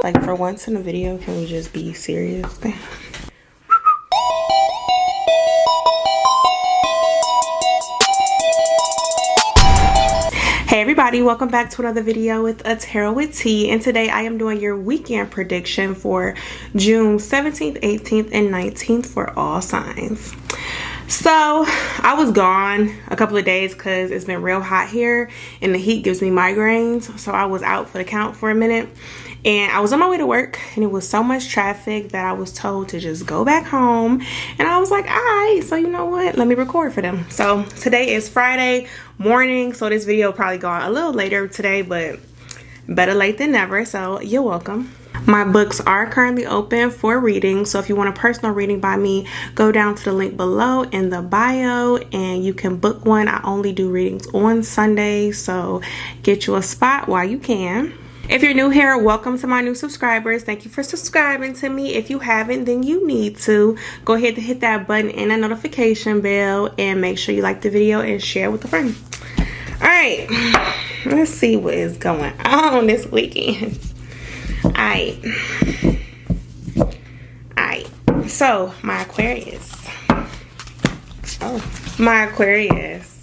Like, for once in a video, can we just be serious? Hey everybody, welcome back to another video with A Tarot with Tea, and today I am doing your weekend prediction for June 17th, 18th, and 19th for all signs. So I was gone a couple of days because it's been real hot here and the heat gives me migraines, so I was out for the count for a minute. And I was on my way to work and it was so much traffic that I was told to just go back home. And I was like, all right, so you know what? Let me record for them. So today is Friday morning. So this video will probably go out a little later today, but better late than never. So you're welcome. My books are currently open for reading. So if you want a personal reading by me, go down to the link below in the bio and you can book one. I only do readings on Sundays. So get you a spot while you can. If you're new here, welcome to my new subscribers. Thank you for subscribing to me. If you haven't, then you need to. Go ahead and hit that button and that notification bell and make sure you like the video and share with a friend. All right, let's see what is going on this weekend. All right. So my Aquarius. My Aquarius.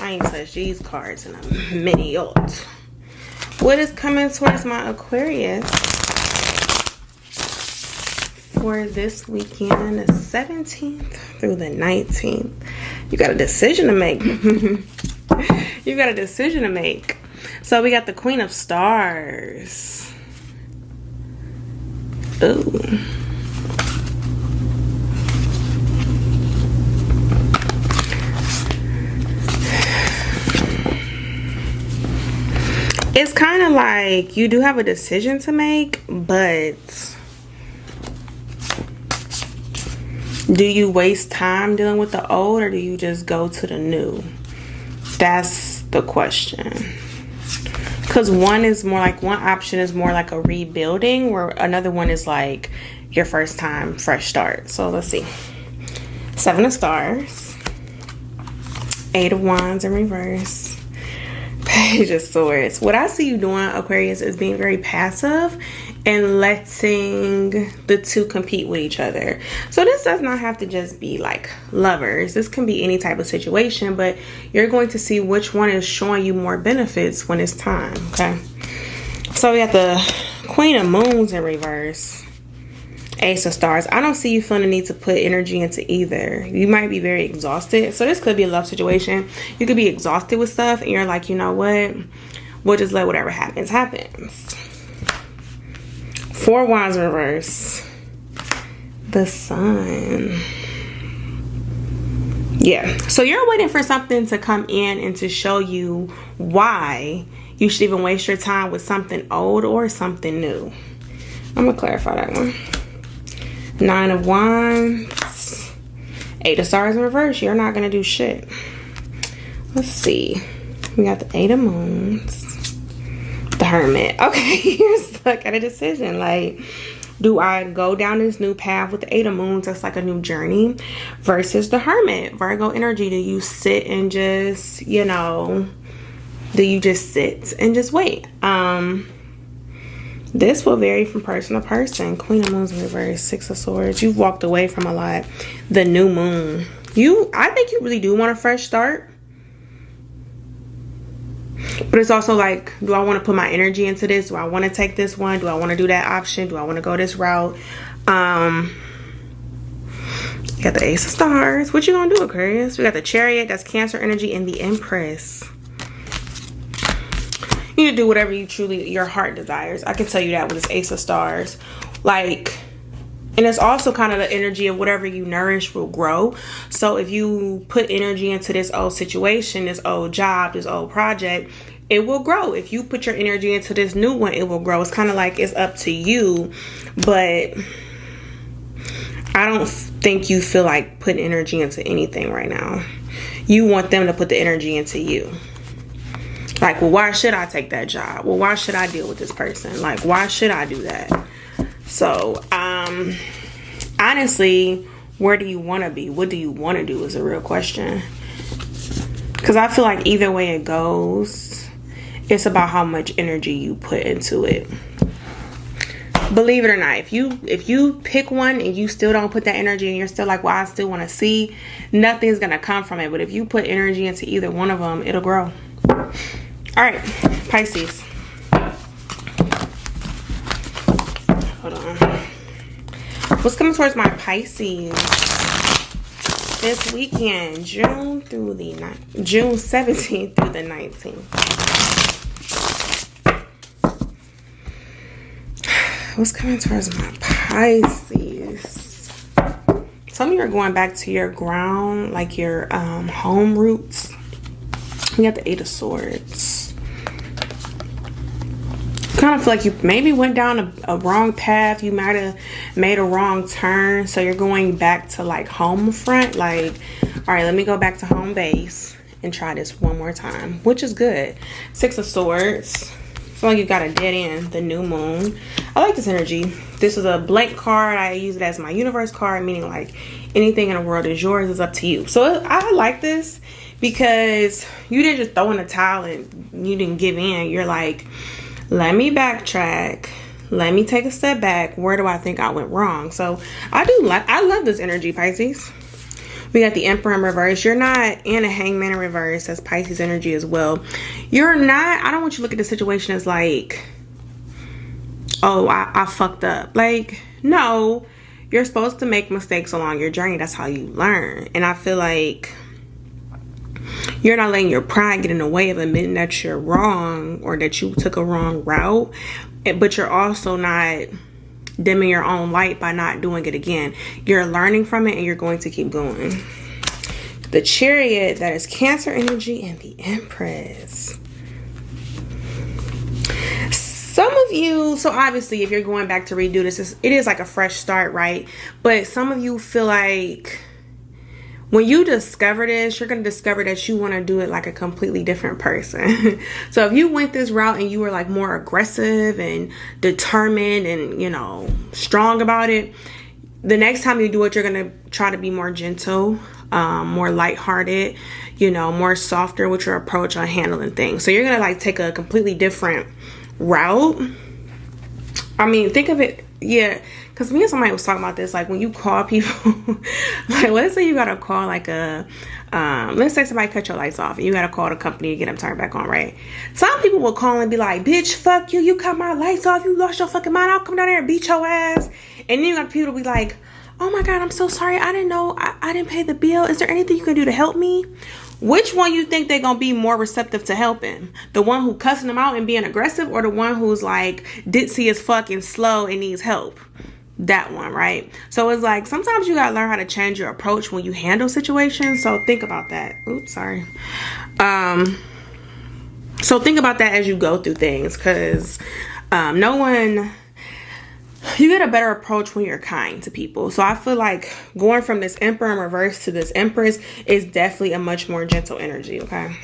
I ain't touched these cards in a minute. What is coming towards my Aquarius for this weekend, the 17th through the 19th? You got a decision to make. You got a decision to make. So we got the Queen of Stars. Ooh. It's kind of like you do have a decision to make, but do you waste time dealing with the old or do you just go to the new? That's the question. Because one option is more like a rebuilding, where another one is like your first time, fresh start. So let's see. 7 of Stars, 8 of Wands in reverse, Page of Swords. What I see you doing, Aquarius, is being very passive and letting the two compete with each other. So this does not have to just be like lovers. This can be any type of situation, but you're going to see which one is showing you more benefits when it's time, okay? So we got the Queen of Moons in reverse, Ace of Stars. I don't see you feeling the need to put energy into either. You might be very exhausted. So this could be a love situation. You could be exhausted with stuff and you're like, you know what? We'll just let whatever happens, happens. 4 Wands in reverse. The Sun. Yeah. So you're waiting for something to come in and to show you why you should even waste your time with something old or something new. I'm going to clarify that one. 9 of Wands, 8 of Stars in reverse. You're not going to do shit. Let's see. We got the 8 of Moons, the Hermit. Okay, you're stuck at a decision. Like, do I go down this new path with the 8 of Moons? That's like a new journey. Versus the Hermit, Virgo energy. Do you sit and just, you know, do you just sit and just wait? This will vary from person to person. Queen of Moons in reverse, 6 of Swords. You've walked away from a lot. The new moon. I think you really do want a fresh start. But it's also like, do I want to put my energy into this? Do I want to take this one? Do I want to do that option? Do I want to go this route? You got the Ace of Stars. What you gonna do, Aquarius? We got the Chariot. That's Cancer energy. And the Empress. You need to do whatever your heart desires. I can tell you that with this Ace of Stars. Like, and it's also kind of the energy of whatever you nourish will grow. So if you put energy into this old situation, this old job, this old project, it will grow. If you put your energy into this new one, it will grow. It's kind of like it's up to you. But I don't think you feel like putting energy into anything right now. You want them to put the energy into you. Like, well, why should I take that job? Well, why should I deal with this person? Like, why should I do that? So, honestly, where do you want to be? What do you want to do is a real question. Because I feel like either way it goes, It's about how much energy you put into it. Believe it or not, if you pick one and you still don't put that energy and you're still like, well, I still want to see, nothing's going to come from it. But if you put energy into either one of them, it'll grow. All right, Pisces. Hold on. What's coming towards my Pisces this weekend, June 17th through the 19th? What's coming towards my Pisces? Some of you are going back to your ground, like your home roots. You got the 8 of Swords. Kind of feel like you maybe went down a wrong path. You might have made a wrong turn. So you're going back to like home front. Like, all right, let me go back to home base and try this one more time, which is good. 6 of Swords. Feel like you got a dead end, the new moon. I like this energy. This is a blank card. I use it as my universe card, meaning like anything in the world is yours, is up to you. So I like this because you didn't just throw in the towel and you didn't give in. You're like, let me backtrack. Let me take a step back. Where do I think I went wrong? So I love this energy, Pisces. We got the Emperor in reverse. You're not, and a Hangman in reverse. That's Pisces energy as well. You're not, I don't want you to look at the situation as like, oh, I fucked up. Like, no, you're supposed to make mistakes along your journey. That's how you learn. And I feel like you're not letting your pride get in the way of admitting that you're wrong or that you took a wrong route. But you're also not dimming your own light by not doing it again. You're learning from it and you're going to keep going. The Chariot, that is Cancer energy, and the Empress. Some of you, so obviously if you're going back to redo this, it is like a fresh start, right? But some of you feel like when you discover this, you're going to discover that you want to do it like a completely different person. So if you went this route and you were like more aggressive and determined and, you know, strong about it, the next time you do it, you're going to try to be more gentle, more lighthearted, you know, more softer with your approach on handling things. So you're going to like take a completely different route. I mean, think of it. Yeah, because me and somebody was talking about this, like when you call people, like let's say you gotta call like a, let's say somebody cut your lights off and you gotta call the company to get them turned back on, right? Some people will call and be like, bitch, fuck you, you cut my lights off, you lost your fucking mind, I'll come down there and beat your ass. And then you got people to be like, oh my God, I'm so sorry, I didn't know, I didn't pay the bill, is there anything you can do to help me? Which one you think they're gonna be more receptive to helping? The one who cussing them out and being aggressive, or the one who's like ditzy as fuck and slow and needs help? That one, right? So it's like sometimes you gotta learn how to change your approach when you handle situations. So think about that. Oops, sorry. So think about that as you go through things, because you get a better approach when you're kind to people. So I feel like going from this Emperor in reverse to this Empress is definitely a much more gentle energy, okay?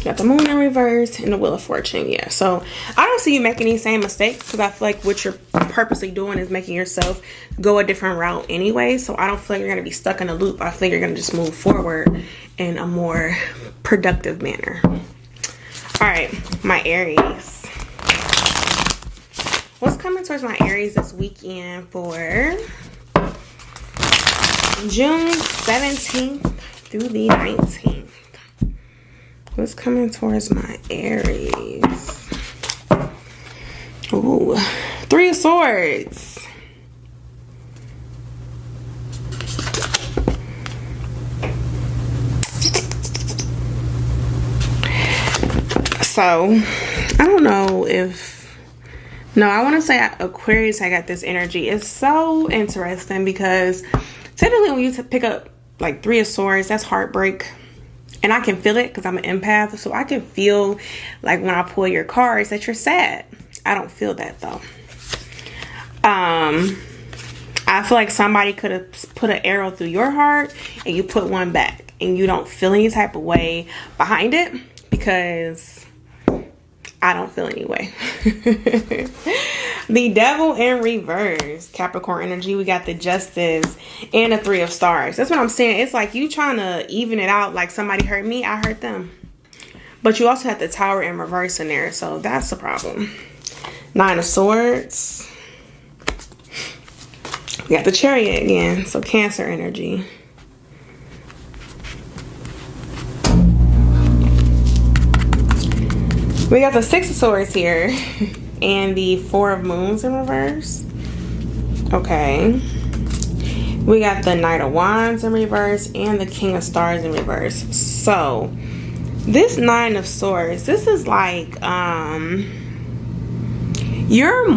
Got the Moon in reverse and the Wheel of Fortune, yeah. So I don't see you making any same mistakes, because I feel like what you're purposely doing is making yourself go a different route anyway. So I don't feel like you're going to be stuck in a loop. I feel like you're going to just move forward in a more productive manner. All right, my Aries. What's coming towards my Aries this weekend for June 17th through the 19th? What's coming towards my Aries? Ooh, 3 of Swords. So, I don't know if... No, I want to say Aquarius, I got this energy. It's so interesting because typically when you pick up like 3 of Swords, that's heartbreak. And I can feel it because I'm an empath. So I can feel like when I pull your cards that you're sad. I don't feel that though. I feel like somebody could have put an arrow through your heart and you put one back. And you don't feel any type of way behind it because... I don't feel any way. The Devil in reverse, Capricorn energy. We got the Justice and the 3 of Stars. That's what I'm saying. It's like you trying to even it out. Like somebody hurt me, I hurt them. But you also have the Tower in reverse in there, so that's a problem. 9 of Swords. We got the Chariot again, so Cancer energy. We got the 6 of Swords here and the 4 of Moons in reverse. Okay. We got the Knight of Wands in reverse and the King of Stars in reverse. So this 9 of Swords, this is like you're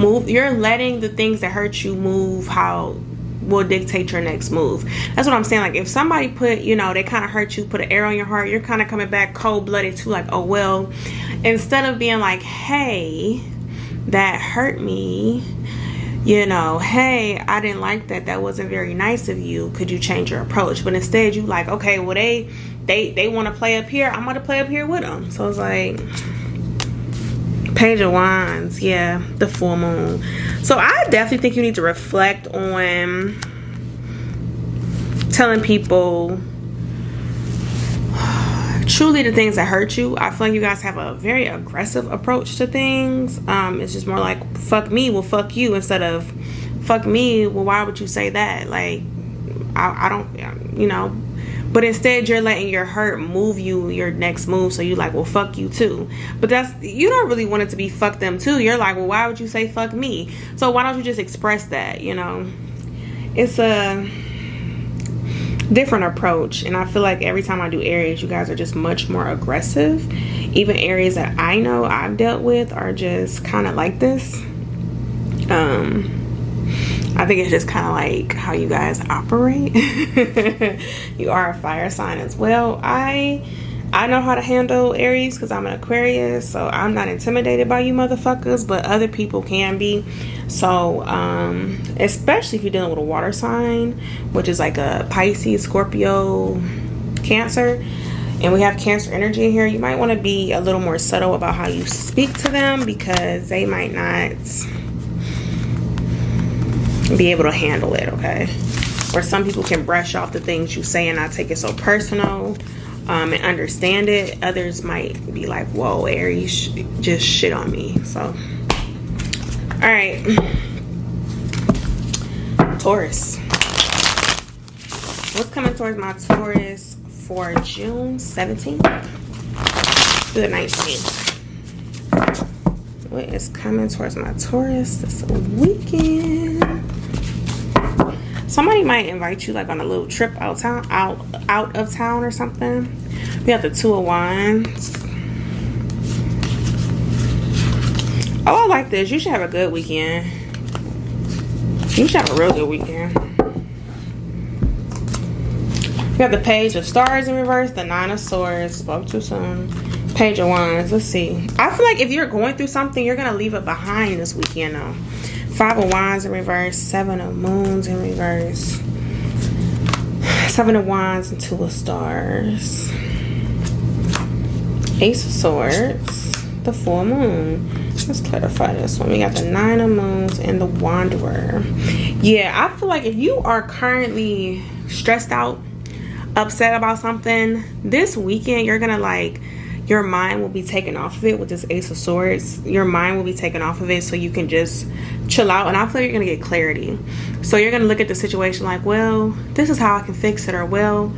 letting the things that hurt you move how will dictate your next move. That's what I'm saying. Like if somebody put, you know, they kind of hurt you, put an arrow in your heart, you're kind of coming back cold-blooded too, like, oh well, instead of being like, hey, that hurt me, you know, hey, I didn't like that, that wasn't very nice of you, could you change your approach? But instead you like, okay, well they want to play up here, I'm going to play up here with them. So it's like Page of Wands, yeah, the full moon. So I definitely think you need to reflect on telling people truly the things that hurt you. I feel like you guys have a very aggressive approach to things. It's just more like, fuck me, well fuck you, instead of fuck me, well why would you say that? Like I don't, you know. But instead you're letting your hurt move you your next move, so you like, well fuck you too. But that's, you don't really want it to be fuck them too. You're like, well why would you say fuck me? So why don't you just express that, you know? It's a different approach, and I feel like every time I do Aries, you guys are just much more aggressive. Even Aries that I know I've dealt with are just kind of like this. I think it's just kind of like how you guys operate. You are a fire sign as well. I know how to handle Aries because I'm an Aquarius, so I'm not intimidated by you motherfuckers, but other people can be. So especially if you're dealing with a water sign, which is like a Pisces, Scorpio, Cancer, and we have Cancer energy in here, you might want to be a little more subtle about how you speak to them, because they might not be able to handle it, okay? Or some people can brush off the things you say and not take it so personal, and understand it. Others might be like, whoa, Aries just shit on me. So all right, Taurus, what's coming towards my Taurus for June 17th to the 19th? What is coming towards my Taurus this weekend? Somebody might invite you like on a little trip out of town or something. We got the 2 of Wands. Oh, I like this. You should have a good weekend. You should have a real good weekend. We got the Page of Stars in reverse, the 9 of Swords. Spoke too soon. Page of Wands. Let's see. I feel like if you're going through something, you're gonna leave it behind this weekend though. 5 of Wands in reverse, 7 of Moons in reverse, 7 of Wands and 2 of Stars, Ace of Swords, the full moon. Let's clarify this one. We got the 9 of Moons and the Wanderer. Yeah, I feel like if you are currently stressed out, upset about something, this weekend you're gonna like, your mind will be taken off of it with this Ace of Swords. Your mind will be taken off of it so you can just chill out. And I feel like you're going to get clarity. So you're going to look at the situation like, well, this is how I can fix it. Or, well,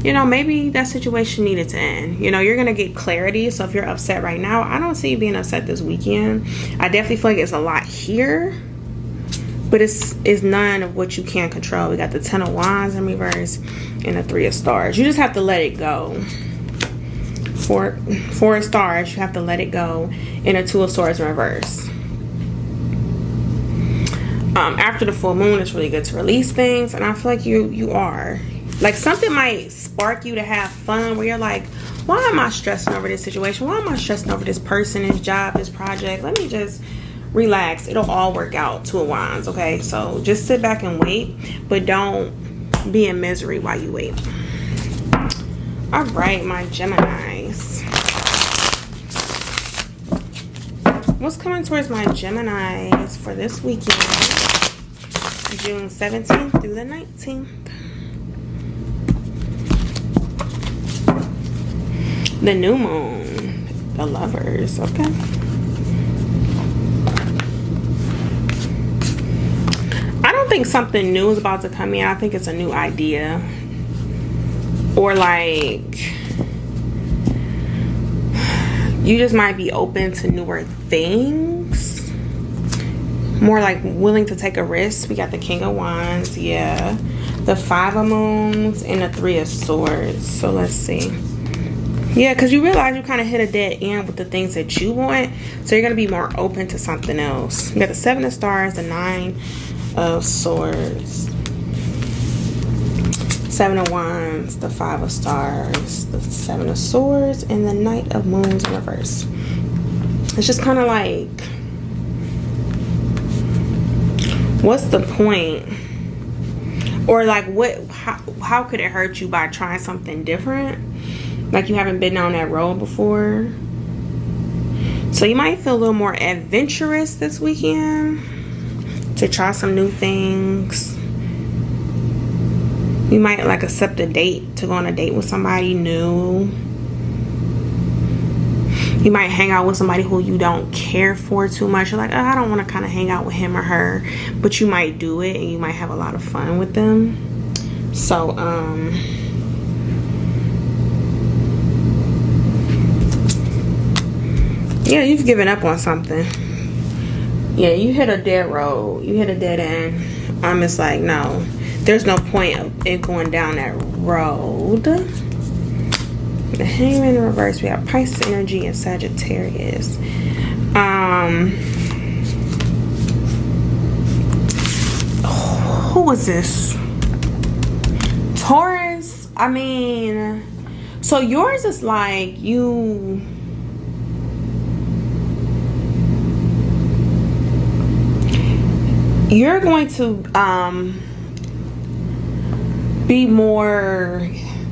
you know, maybe that situation needed to end. You know, you're going to get clarity. So if you're upset right now, I don't see you being upset this weekend. I definitely feel like it's a lot here, but it's none of what you can't control. We got the 10 of Wands in reverse and the 3 of Stars. You just have to let it go. 4 of Stars, you have to let it go, and a 2 of Swords in reverse. After the full moon, it's really good to release things, and I feel like you are. Like something might spark you to have fun where you're like, why am I stressing over this situation? Why am I stressing over this person, this job, this project? Let me just relax. It'll all work out. 2 of Wands, okay? So just sit back and wait, but don't be in misery while you wait. All right, my Geminis. What's coming towards my Geminis for this weekend? June 17th through the 19th. The new moon the Lovers. Okay. I don't think something new is about to come in. I think it's a new idea. Or like, you just might be open to newer things. More like willing to take a risk. We got the King of Wands, yeah. The Five of Moons and the Three of Swords. So let's see. Yeah, because you realize you kind of hit a dead end with the things that you want. So you're going to be more open to something else. You got the Seven of Stars, the Nine of Swords, Seven of Wands, the Five of Stars, the Seven of Swords, and the Knight of Moons in reverse. It's just kind of like, what's the point? Or like, how could it hurt you by trying something different? Like you haven't been down that road before. So you might feel a little more adventurous this weekend to try some new things. You might like accept a date to go on a date with somebody new. You might hang out with somebody who you don't care for too much. You're like, oh, I don't want to kind of hang out with him or her. But you might do it and you might have a lot of fun with them. So, yeah, you've given up on something. Yeah, you hit a dead road. You hit a dead end. It's like, no, there's no point of it going down that road. The Hangman in reverse. We have Pisces energy and Sagittarius. Who is this? Taurus. I mean, so yours is like you're going to be more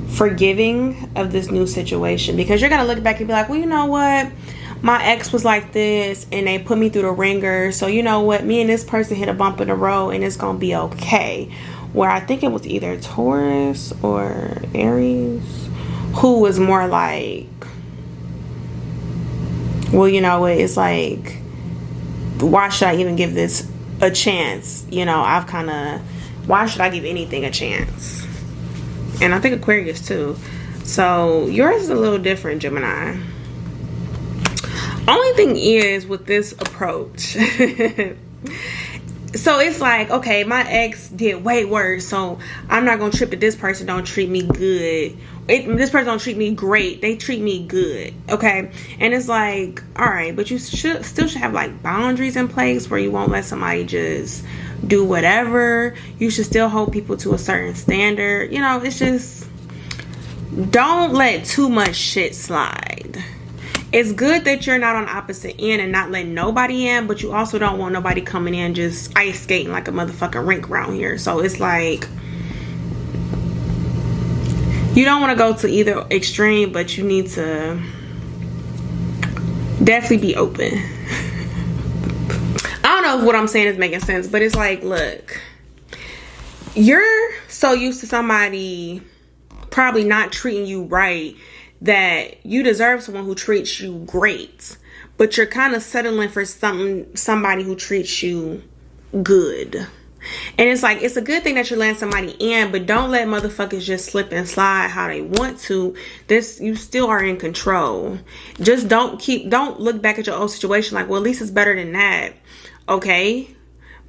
forgiving of this new situation, because you're gonna look back and be like, well, you know what, my ex was like this and they put me through the ringer, so you know what, me and this person hit a bump in the road and it's gonna be okay. Where I think it was either Taurus or Aries who was more like, well, you know what, it's like, why should I even give this a chance? You know, why should I give anything a chance? And I think Aquarius too. So yours is a little different, Gemini. Only thing is with this approach, so it's like, okay, my ex did way worse, so I'm not gonna trip that this person don't treat me good. This person don't treat me great, they treat me good, okay? And it's like, all right, but you still should have like boundaries in place where you won't let somebody just do whatever. You should still hold people to a certain standard. You know, it's just, don't let too much shit slide. It's good that you're not on the opposite end and not letting nobody in, but you also don't want nobody coming in just ice skating like a motherfucking rink around here. So it's like, you don't want to go to either extreme, but you need to definitely be open. I don't know if what I'm saying is making sense, but it's like, look, you're so used to somebody probably not treating you right that you deserve someone who treats you great, but you're kind of settling for somebody who treats you good. And it's like, it's a good thing that you're letting somebody in, but don't let motherfuckers just slip and slide how they want to. You still are in control. Just don't look back at your old situation like, well, at least it's better than that. Okay?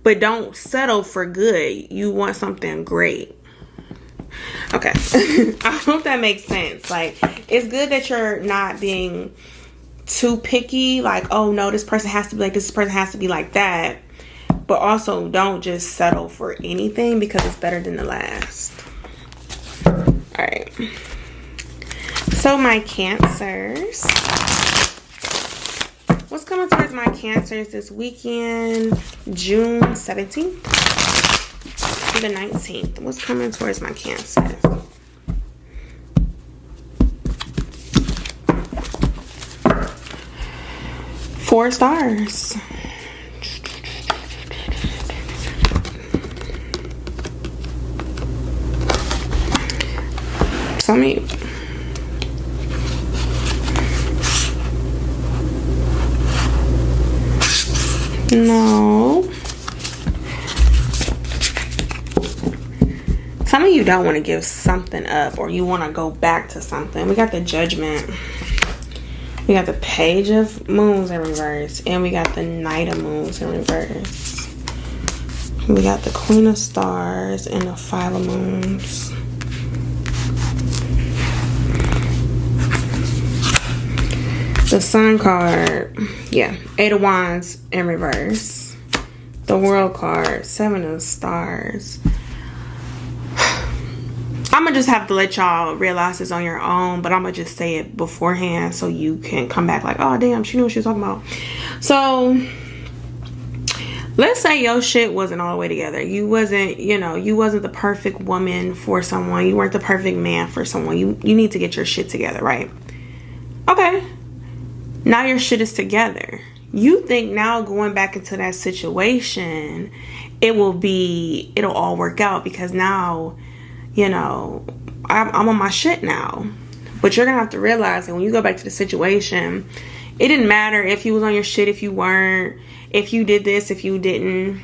But don't settle for good. You want something great. Okay. I hope that makes sense. Like, it's good that you're not being too picky. Like, oh no, this person has to be like this person has to be like that. But also, don't just settle for anything because it's better than the last. Alright. So, my Cancers. What's coming towards my Cancers this weekend? June 17th to the 19th. What's coming towards my Cancers? Four stars. No. Some of you don't want to give something up, or you want to go back to something. We got the Judgment. We got the Page of Moons in reverse. And we got the Knight of Moons in reverse. We got the Queen of Stars and the Five of Moons. The Sun card. Yeah. Eight of Wands in reverse. The World card. Seven of Stars. I'm gonna just have to let y'all realize this on your own, but I'm gonna just say it beforehand so you can come back like, oh damn, she knew what she was talking about. So let's say your shit wasn't all the way together. You wasn't, you wasn't the perfect woman for someone. You weren't the perfect man for someone. You need to get your shit together, right? Okay. Now your shit is together. You think now going back into that situation, it'll all work out because now, I'm on my shit now. But you're going to have to realize that when you go back to the situation, it didn't matter if you was on your shit, if you weren't, if you did this, if you didn't.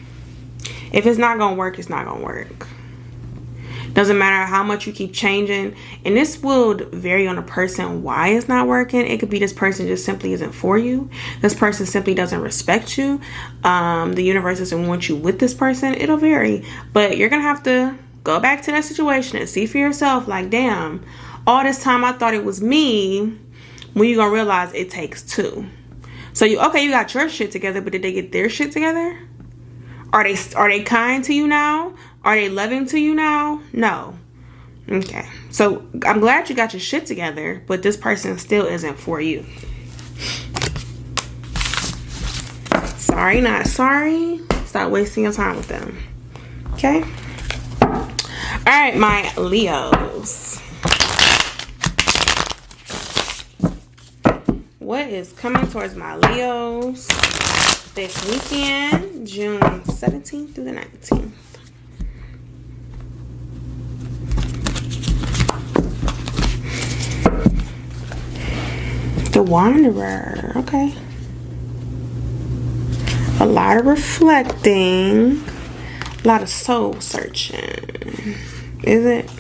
If it's not going to work, it's not going to work. Doesn't matter how much you keep changing. And this will vary on a person why it's not working. It could be this person just simply isn't for you. This person simply doesn't respect you. The universe doesn't want you with this person. It'll vary. But you're going to have to go back to that situation and see for yourself, like, damn, all this time I thought it was me, when you're gonna realize it takes two. So you got your shit together, but did they get their shit together? Are they kind to you now? Are they loving to you now? No. Okay. So I'm glad you got your shit together, but this person still isn't for you. Sorry, not sorry. Stop wasting your time with them. Okay? All right, my Leos. What is coming towards my Leos this weekend, June 17th through the 19th? The Wanderer. Okay. A lot of reflecting. A lot of soul searching. Is it?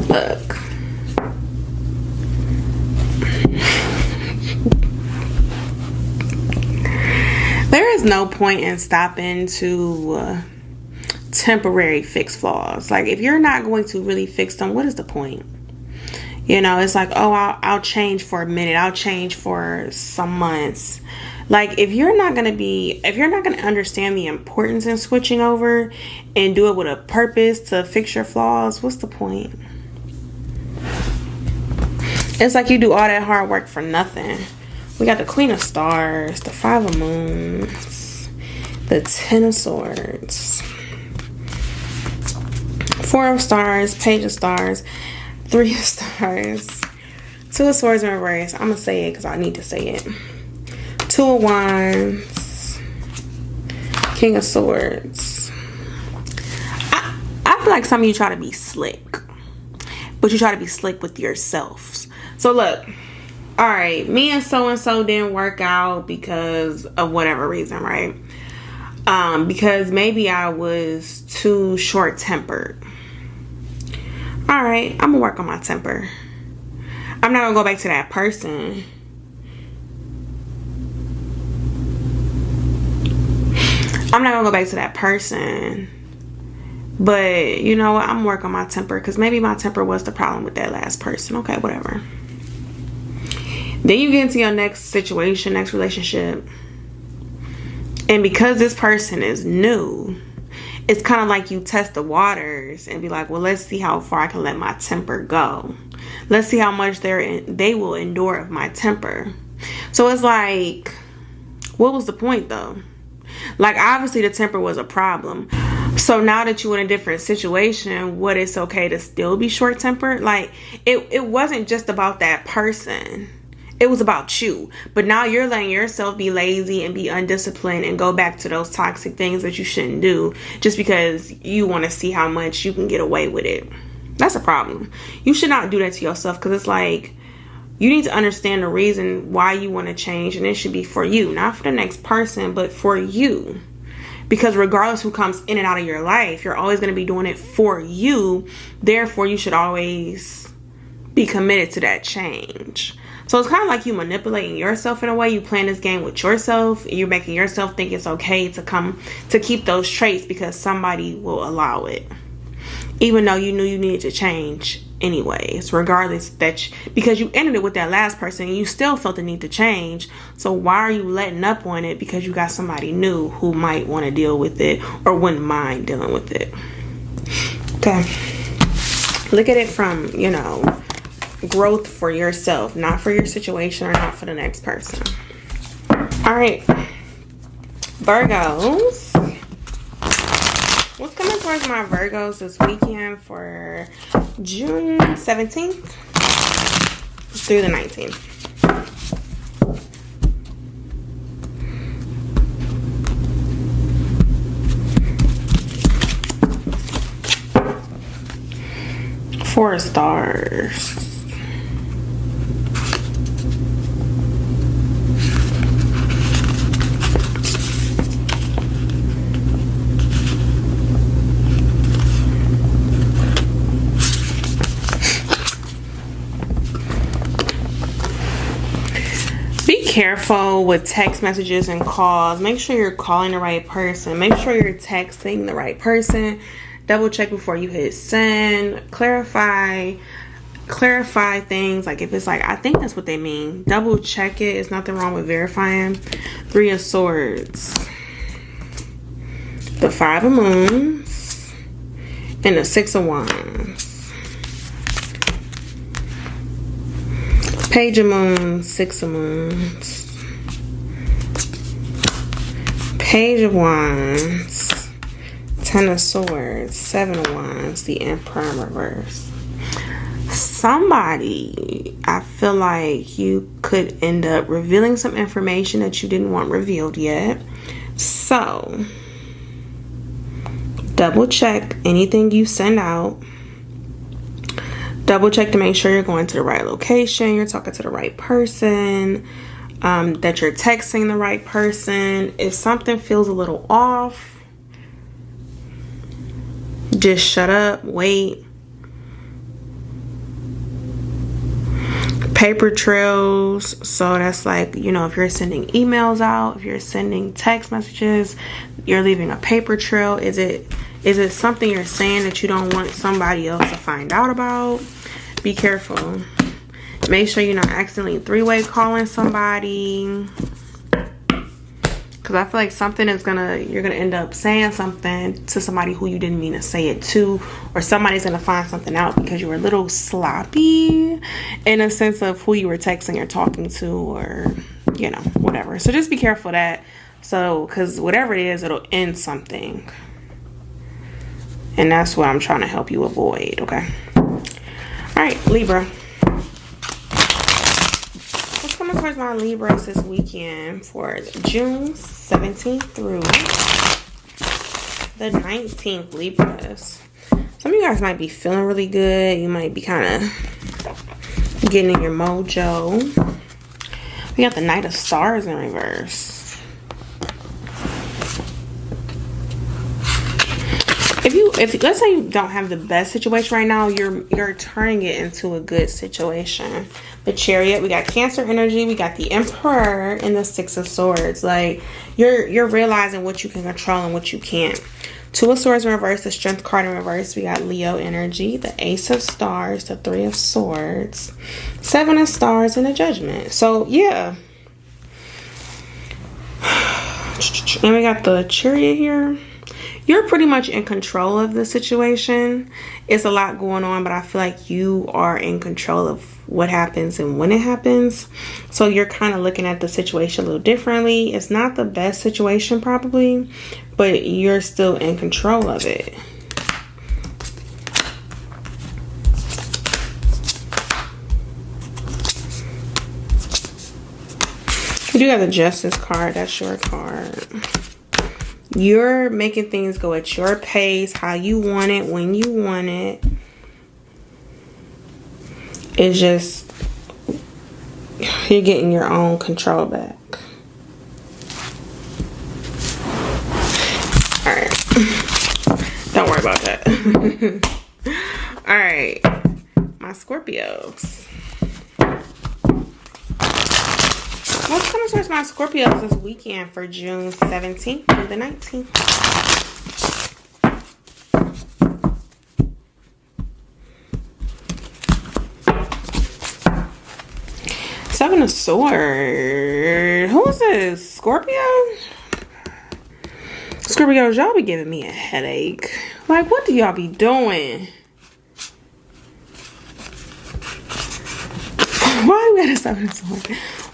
Look. There is no point in stopping to temporary fix flaws. Like, if you're not going to really fix them, what is the point? It's like, oh, I'll change for a minute. I'll change for some months. Like, if you're not going to understand the importance in switching over and do it with a purpose to fix your flaws, what's the point? It's like you do all that hard work for nothing. We got the Queen of Stars, the Five of Moons, the Ten of Swords, Four of Stars, Page of Stars, Three of Stars, Two of Swords in reverse. I'm going to say it because I need to say it. Two of Wands, King of Swords. I feel like some of you try to be slick, but you try to be slick with yourselves. So look, all right, me and so didn't work out because of whatever reason, right? Because maybe I was too short-tempered. All right, I'm gonna work on my temper. I'm not gonna go back to that person. I'm not gonna go back to that person. But you know what? I'm working on my temper because maybe my temper was the problem with that last person. Okay, whatever. Then you get into your next situation, next relationship. And because this person is new, it's kind of like you test the waters and be like, well, let's see how far I can let my temper go. Let's see how much they will endure of my temper. So it's like, what was the point though? Like, obviously the temper was a problem. So now that you're in a different situation, what, it's okay to still be short-tempered? Like, it wasn't just about that person. It was about you. But now you're letting yourself be lazy and be undisciplined and go back to those toxic things that you shouldn't do just because you want to see how much you can get away with it. That's a problem. You should not do that to yourself, because it's like, you need to understand the reason why you want to change, and it should be for you, not for the next person, but for you. Because regardless who comes in and out of your life, you're always going to be doing it for you. Therefore, you should always be committed to that change. So it's kind of like you manipulating yourself in a way. You playing this game with yourself. You're making yourself think it's okay to keep those traits because somebody will allow it. Even though you knew you needed to change anyways, regardless because you ended it with that last person and you still felt the need to change. So why are you letting up on it because you got somebody new who might want to deal with it or wouldn't mind dealing with it? Okay. Look at it from, growth for yourself, not for your situation or not for the next person. All right, Virgos. What's coming towards my Virgos this weekend for June 17th through the 19th? Four stars. Careful with text messages and calls. Make sure you're calling the right person. Make sure you're texting the right person. Double check before you hit send. Clarify things. Like if it's like, I think that's what they mean, double check it. There's nothing wrong with verifying. Three of Swords, the Five of Moons, and the Six of Wands. Page of Moons, Six of Moons, Page of Wands, Ten of Swords, Seven of Wands, the Emperor in reverse. Somebody, I feel like you could end up revealing some information that you didn't want revealed yet. So, double check anything you send out. Double check to make sure you're going to the right location, you're talking to the right person, that you're texting the right person. If something feels a little off, just shut up, wait. Paper trails. So that's like, if you're sending emails out, if you're sending text messages, you're leaving a paper trail. Is it something you're saying that you don't want somebody else to find out about? Be careful. Make sure you're not accidentally three-way calling somebody. Because I feel like you're gonna end up saying something to somebody who you didn't mean to say it to. Or somebody's gonna find something out because you were a little sloppy in a sense of who you were texting or talking to, or, whatever. So just be careful of that. So, because whatever it is, it'll end something. And that's what I'm trying to help you avoid, okay? All right, Libra. What's coming towards my Libras this weekend for June 17th through the 19th, Libras? Some of you guys might be feeling really good. You might be kind of getting in your mojo. We got the Knight of Stars in reverse. If let's say you don't have the best situation right now, you're turning it into a good situation. The Chariot, we got Cancer energy, we got the Emperor, and the Six of Swords. Like you're realizing what you can control and what you can't. Two of Swords in reverse, the Strength card in reverse. We got Leo energy, the Ace of Stars, the Three of Swords, Seven of Stars, and the Judgment. So yeah. And we got the Chariot here. You're pretty much in control of the situation. It's a lot going on, but I feel like you are in control of what happens and when it happens. So you're kind of looking at the situation a little differently. It's not the best situation probably, but you're still in control of it. You do have the Justice card. That's your card. You're making things go at your pace, how you want it, when you want it. It's just You're getting your own control back. Alright. Don't worry about that. Alright. My Scorpios. What's coming towards my Scorpios this weekend for June 17th through the 19th? Seven of Swords. Who is this? Scorpio? Scorpios, y'all be giving me a headache. Like, what do y'all be doing? Why we got a Seven of Swords?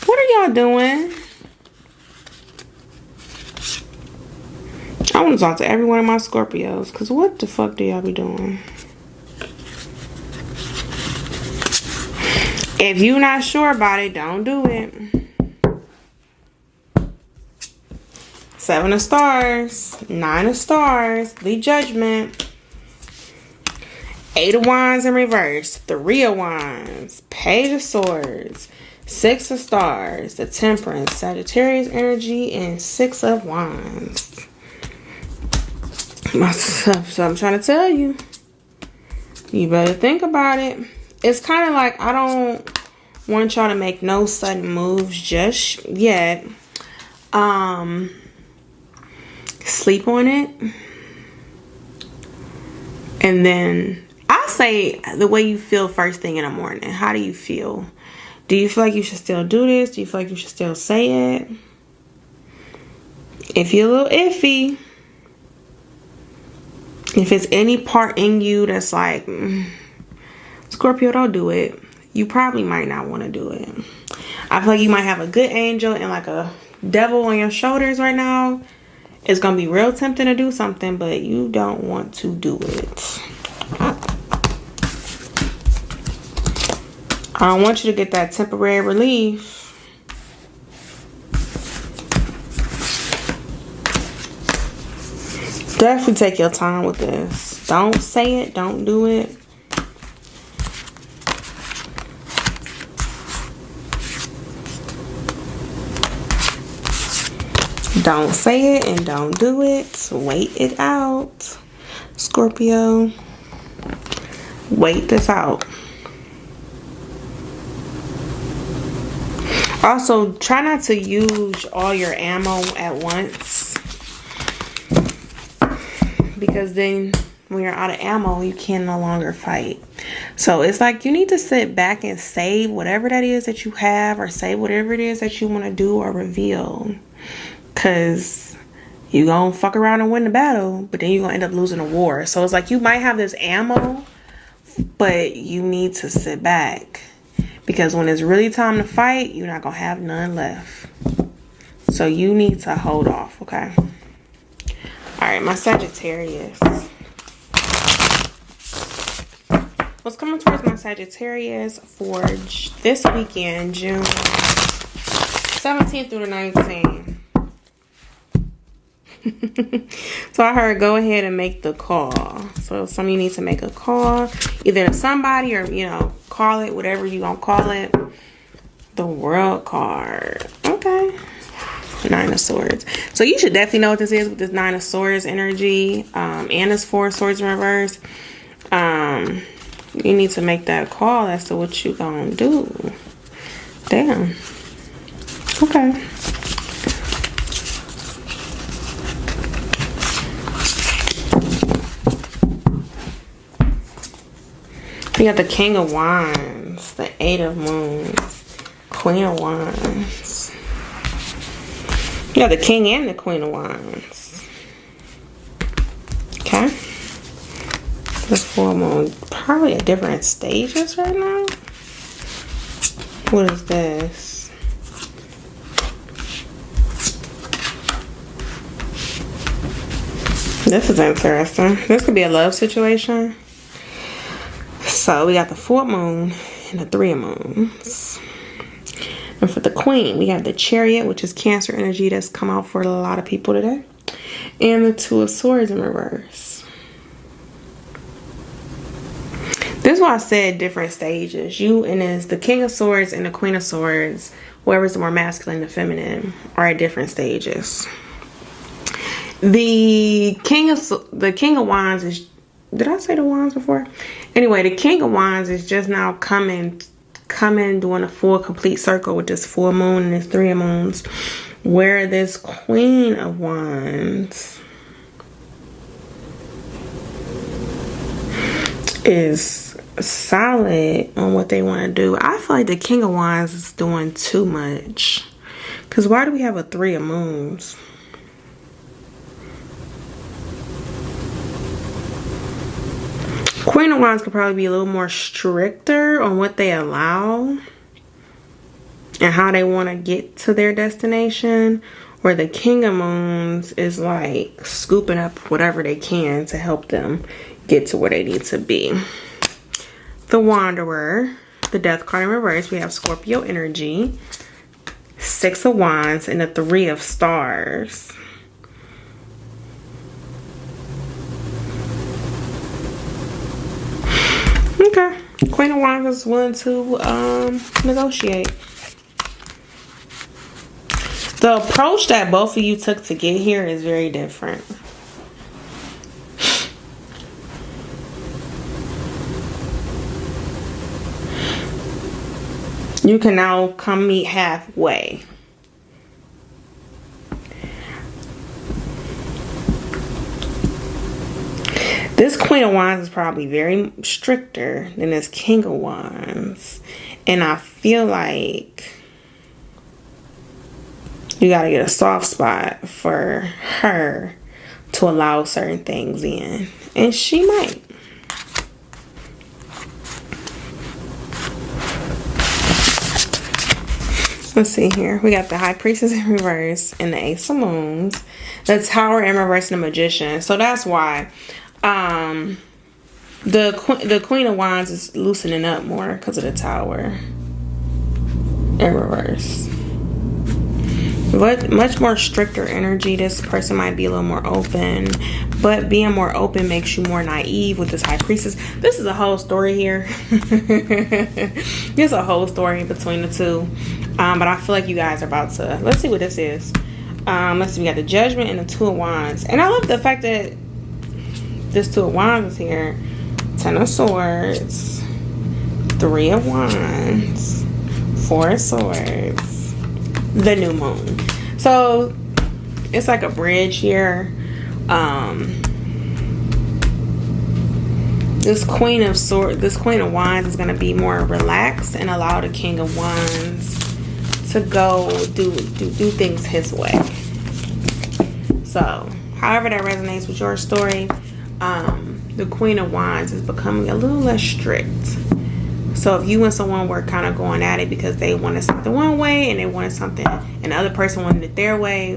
What are y'all doing? I want to talk to every one of my Scorpios, because what the fuck do y'all be doing? If you're not sure about it, don't do it. Seven of Stars, Nine of Stars, the Judgment, Eight of Wands in reverse, Three of Wands, Page of Swords, Six of Stars, the Temperance, Sagittarius energy, and Six of Wands. So I'm trying to tell you, you better think about it. It's kind of like, I don't want y'all to make no sudden moves just yet. Sleep on it. And then I say the way you feel first thing in the morning. How do you feel? Do you feel like you should still do this? Do you feel like you should still say it? If you're a little iffy, if it's any part in you that's like, Scorpio, don't do it, you probably might not want to do it. I feel like you might have a good angel and like a devil on your shoulders right now. It's going to be real tempting to do something, but you don't want to do it. I don't want you to get that temporary relief. Definitely take your time with this. Don't say it. Don't do it. Don't say it and don't do it. Wait it out, Scorpio. Wait this out. Also, try not to use all your ammo at once, because then when you're out of ammo, you can no longer fight. So it's like you need to sit back and save whatever that is that you have, or save whatever it is that you want to do or reveal. Because you're going to fuck around and win the battle, but then you're going to end up losing a war. So it's like you might have this ammo, but you need to sit back. Because when it's really time to fight, you're not going to have none left. So you need to hold off, okay? Alright, my Sagittarius. What's coming towards my Sagittarius for this weekend, June 17th through the 19th? So I heard go ahead and make the call. So some of you need to make a call, either to somebody or, you know, call it whatever you gonna call it. The World card. Okay. Nine of Swords. So you should definitely know what this is with this Nine of Swords energy, and this Four of Swords in reverse. You need to make that call as to what you gonna do. Damn. Okay. You got the King of Wands, the Eight of Moons, Queen of Wands. You got the King and the Queen of Wands. Okay. This full moon, probably at different stages right now. What is this? This is interesting. This could be a love situation. So we got the full moon and the Three of Moons. And for the Queen, we have the Chariot, which is Cancer energy that's come out for a lot of people today. And the Two of Swords in reverse. This why I said different stages. You and it's the King of Swords and the Queen of Swords, whoever's the more masculine and feminine, are at different stages. The King of Wands is, did I say the Wands before? Anyway, the King of Wands is just now coming doing a full complete circle with this full moon and this 3 of moons, where this Queen of Wands is solid on what they want to do. I feel like the King of Wands is doing too much, because why do we have a 3 of moons? Queen of Wands could probably be a little more stricter on what they allow and how they want to get to their destination, where the King of Moons is like scooping up whatever they can to help them get to where they need to be. The Wanderer, the Death card in reverse, we have Scorpio energy, 6 of Wands, and the 3 of Stars. Okay, Queen of Wands is willing to negotiate. The approach that both of you took to get here is very different. You can now come meet halfway. This Queen of Wands is probably very stricter than this King of Wands. And I feel like you got to get a soft spot for her to allow certain things in. And she might. Let's see here. We got the High Priestess in reverse and the Ace of Moons. The Tower in reverse and the Magician. So that's why the Queen of Wands is loosening up more because of the Tower in reverse. But much more stricter energy. This person might be a little more open, but being more open makes you more naive with this High Priestess. This is a whole story here. There's a whole story between the two. But I feel like you guys are about to, let's see what this is. Let's see, we got the Judgment and the 2 of Wands. And I love the fact that this 2 of Wands is here. 10 of Swords, 3 of Wands, 4 of Swords, the new moon. So it's like a bridge here. This Queen of Wands is going to be more relaxed and allow the King of Wands to go do things his way. So however that resonates with your story, the Queen of Wands is becoming a little less strict. So if you and someone were kind of going at it because they wanted something one way and they wanted something and the other person wanted it their way,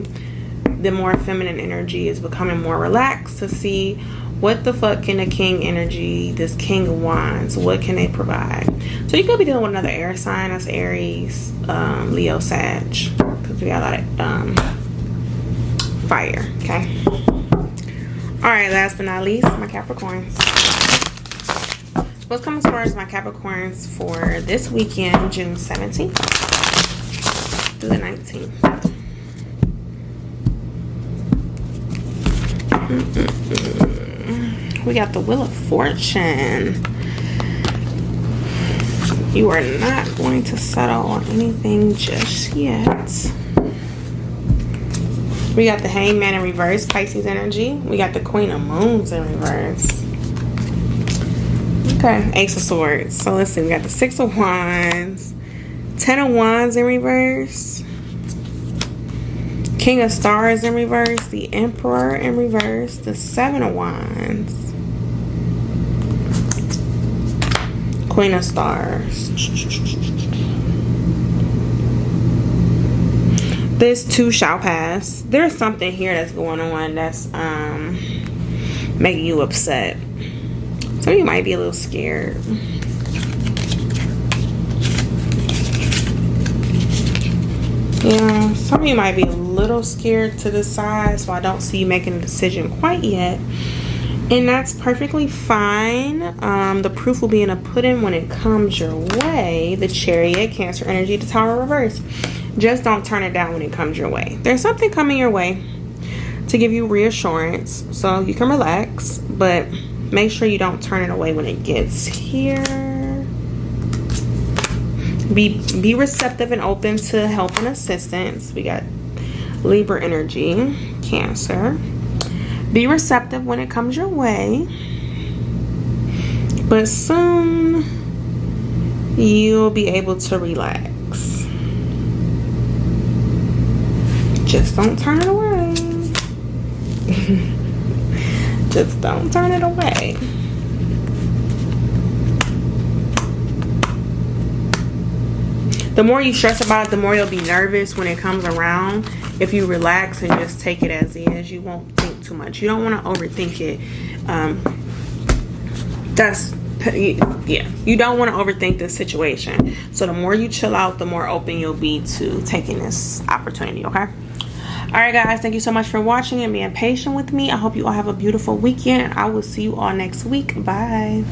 the more feminine energy is becoming more relaxed to see what the fuck can the King energy, this King of Wands, what can they provide? So you could be dealing with another air sign. That's Aries, Leo, Sag, because we got a lot of fire. Okay. All right. Last but not least, my Capricorns. What's coming as far as my Capricorns for this weekend, June 17th through the 19th? We got the Wheel of Fortune. You are not going to settle on anything just yet. We got the Hangman in reverse, Pisces energy. We got the Queen of Moons in reverse. Okay, Ace of Swords. So let's see, we got the 6 of Wands, 10 of Wands in reverse, King of Stars in reverse, the Emperor in reverse, the 7 of Wands, Queen of Stars. This too shall pass. There's something here that's going on that's making you upset. So you might be a little scared. Yeah, some of you might be a little scared to decide, so I don't see you making a decision quite yet. And that's perfectly fine. The proof will be in a put-in when it comes your way. The Chariot, Cancer energy, the Tower reverse. Just don't turn it down when it comes your way. There's something coming your way to give you reassurance, so you can relax, but make sure you don't turn it away when it gets here. Be receptive and open to help and assistance. We got Libra energy, Cancer. Be receptive when it comes your way, but soon you'll be able to relax. Just don't turn it away. Just don't turn it away. The more you stress about it, the more you'll be nervous when it comes around. If you relax and just take it as is, you won't think too much. You don't want to overthink it. You don't want to overthink this situation. So the more you chill out, the more open you'll be to taking this opportunity, okay? Alright guys, thank you so much for watching and being patient with me. I hope you all have a beautiful weekend. I will see you all next week. Bye.